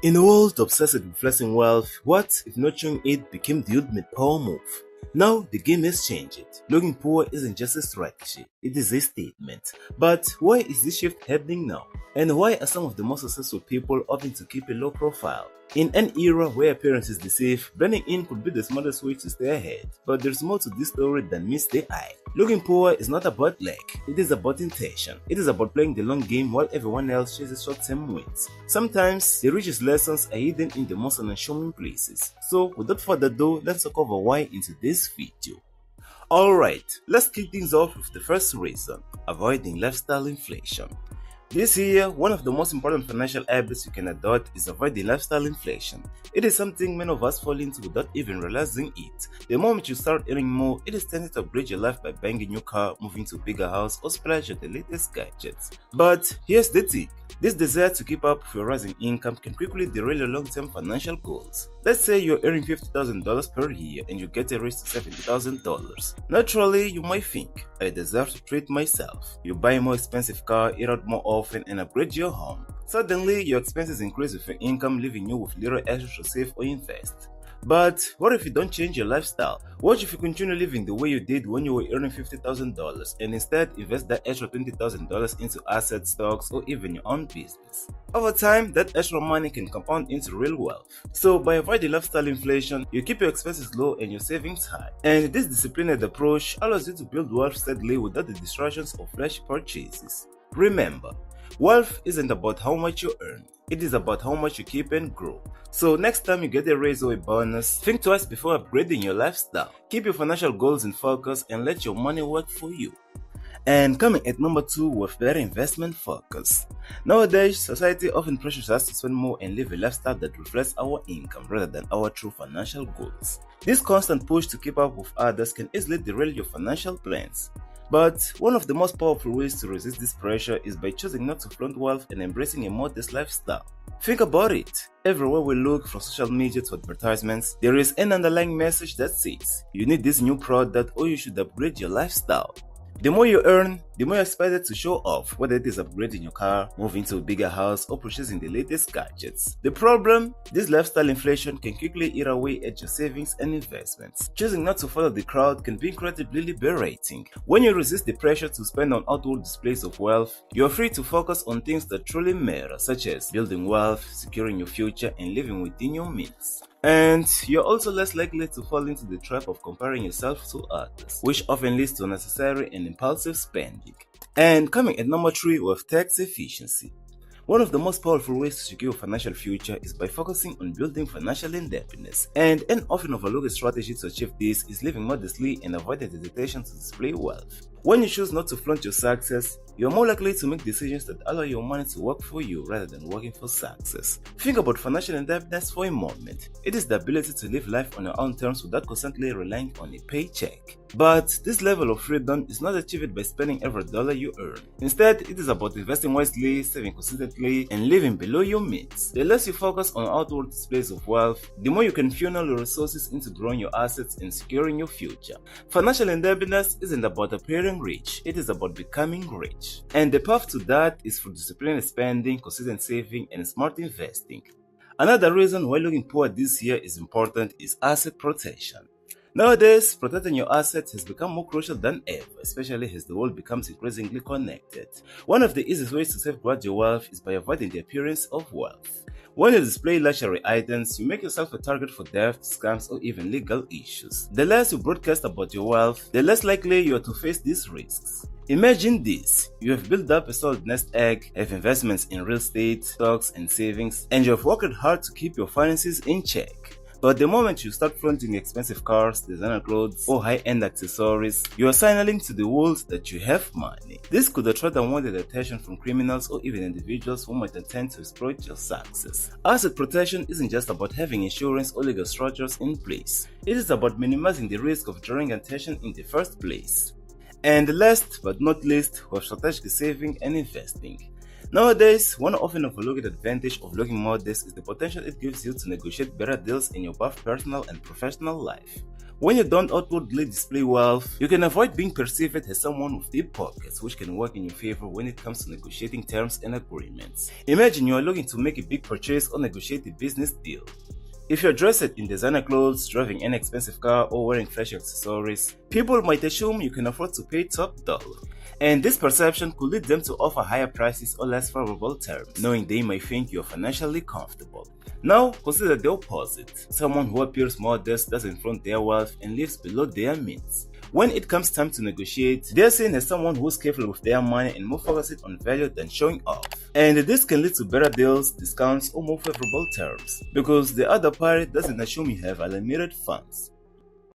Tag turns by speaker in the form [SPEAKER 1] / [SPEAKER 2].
[SPEAKER 1] In a world obsessed with flexing wealth, what if nurturing it became the ultimate power move? Now the game has changed. Looking poor isn't just a strategy, it is a statement. But why is this shift happening now? And why are some of the most successful people opting to keep a low profile? In an era where appearances deceive, blending in could be the smartest way to stay ahead. But there's more to this story than meets the eye. Looking poor is not about luck, it is about intention. It is about playing the long game while everyone else chases short-term wins. Sometimes, the richest lessons are hidden in the most unassuming places. So, without further ado, let's talk over why into this video. Alright, let's kick things off with the first reason: avoiding lifestyle inflation. This year, one of the most important financial habits you can adopt is avoiding lifestyle inflation. It is something many of us fall into without even realizing it. The moment you start earning more, it is tended to upgrade your life by buying a new car, moving to a bigger house, or splurge on the latest gadgets. But here's the thing. This desire to keep up with your rising income can quickly derail your long-term financial goals. Let's say you're earning $50,000 per year and you get a raise to $70,000. Naturally, you might think, I deserve to treat myself. You buy a more expensive car, eat out more often, and upgrade your home. Suddenly, your expenses increase with your income, leaving you with little extra to save or invest. But what if you don't change your lifestyle? What if you continue living the way you did when you were earning $50,000 and instead invest that extra $20,000 into assets, stocks, or even your own business? Over time, that extra money can compound into real wealth. So by avoiding lifestyle inflation, you keep your expenses low and your savings high. And this disciplined approach allows you to build wealth steadily without the distractions of flashy purchases. Remember, wealth isn't about how much you earn. It is about how much you keep and grow. So next time you get a raise or a bonus, think twice before upgrading your lifestyle. Keep your financial goals in focus and let your money work for you. And coming at number 2 with better investment focus. Nowadays, society often pressures us to spend more and live a lifestyle that reflects our income rather than our true financial goals. This constant push to keep up with others can easily derail your financial plans. But one of the most powerful ways to resist this pressure is by choosing not to flaunt wealth and embracing a modest lifestyle. Think about it. Everywhere we look, from social media to advertisements, there is an underlying message that says, you need this new product or you should upgrade your lifestyle. The more you earn, the more you're expected to show off, whether it is upgrading your car, moving to a bigger house, or purchasing the latest gadgets. The problem? This lifestyle inflation can quickly eat away at your savings and investments. Choosing not to follow the crowd can be incredibly liberating. When you resist the pressure to spend on outward displays of wealth, you're free to focus on things that truly matter, such as building wealth, securing your future, and living within your means. And you're also less likely to fall into the trap of comparing yourself to others, which often leads to unnecessary and impulsive spending. And coming at number 3 with tax efficiency. One of the most powerful ways to secure a financial future is by focusing on building financial independence. And an often overlooked strategy to achieve this is living modestly and avoiding the temptation to display wealth. When you choose not to flaunt your success, you are more likely to make decisions that allow your money to work for you rather than working for success. Think about financial independence for a moment. It is the ability to live life on your own terms without constantly relying on a paycheck. But this level of freedom is not achieved by spending every dollar you earn. Instead, it is about investing wisely, saving consistently, and living below your means. The less you focus on outward displays of wealth, the more you can funnel your resources into growing your assets and securing your future. Financial independence isn't about appearing rich, it is about becoming rich. And the path to that is through disciplined spending, consistent saving, and smart investing. Another reason why looking poor this year is important is asset protection. Nowadays, protecting your assets has become more crucial than ever, especially as the world becomes increasingly connected. One of the easiest ways to safeguard your wealth is by avoiding the appearance of wealth. When you display luxury items, you make yourself a target for theft, scams, or even legal issues. The less you broadcast about your wealth, the less likely you are to face these risks. Imagine this: you have built up a solid nest egg, have investments in real estate, stocks, and savings, and you have worked hard to keep your finances in check. But the moment you start flaunting expensive cars, designer clothes, or high-end accessories, you are signaling to the world that you have money. This could attract unwanted attention from criminals or even individuals who might intend to exploit your success. Asset protection isn't just about having insurance or legal structures in place. It is about minimizing the risk of drawing attention in the first place. And last but not least, we have strategic saving and investing. Nowadays, one often overlooked advantage of looking modest is the potential it gives you to negotiate better deals in your both personal and professional life. When you don't outwardly display wealth, you can avoid being perceived as someone with deep pockets, which can work in your favor when it comes to negotiating terms and agreements. Imagine you are looking to make a big purchase or negotiate a business deal. If you're dressed in designer clothes, driving an expensive car, or wearing flashy accessories, people might assume you can afford to pay top dollar. And this perception could lead them to offer higher prices or less favorable terms, knowing they might think you're financially comfortable. Now, consider the opposite. Someone who appears modest, doesn't flaunt their wealth, and lives below their means. When it comes time to negotiate, they're seen as someone who's careful with their money and more focused on value than showing off. And this can lead to better deals, discounts, or more favorable terms, because the other party doesn't assume you have unlimited funds.